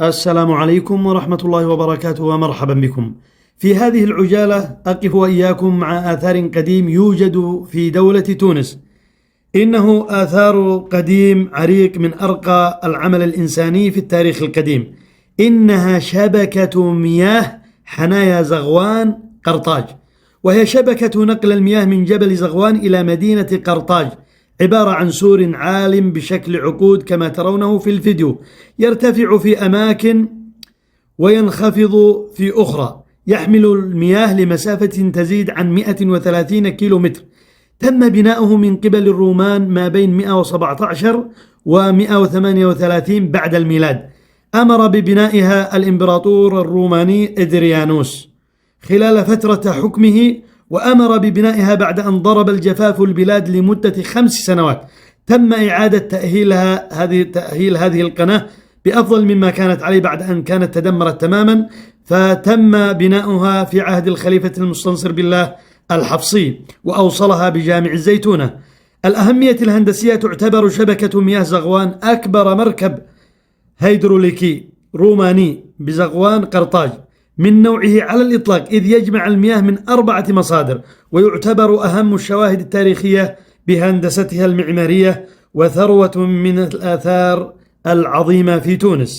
السلام عليكم ورحمة الله وبركاته ومرحبا بكم. في هذه العجالة أقف وإياكم مع آثار قديم يوجد في دولة تونس. إنه آثار قديم عريق من أرقى العمل الإنساني في التاريخ القديم. إنها شبكة مياه حنايا زغوان قرطاج، وهي شبكة نقل المياه من جبل زغوان إلى مدينة قرطاج، عبارة عن سور عال بشكل عقود كما ترونه في الفيديو، يرتفع في أماكن وينخفض في أخرى، يحمل المياه لمسافة تزيد عن 130 كيلومتر. تم بناؤه من قبل الرومان ما بين 117 و 138 بعد الميلاد. أمر ببنائها الإمبراطور الروماني إدريانوس خلال فترة حكمه، وأمر ببنائها بعد أن ضرب الجفاف البلاد لمدة 5 سنوات. تم إعادة تأهيل هذه القناة بأفضل مما كانت عليه بعد أن كانت تدمرت تماما، فتم بناؤها في عهد الخليفة المستنصر بالله الحفصي، وأوصلها بجامع الزيتونة. الأهمية الهندسية تعتبر شبكة مياه زغوان أكبر مركب هيدروليكي روماني بزغوان قرطاج من نوعه على الإطلاق، إذ يجمع المياه من 4 مصادر، ويعتبر أهم الشواهد التاريخية بهندستها المعمارية، وثروة من الآثار العظيمة في تونس.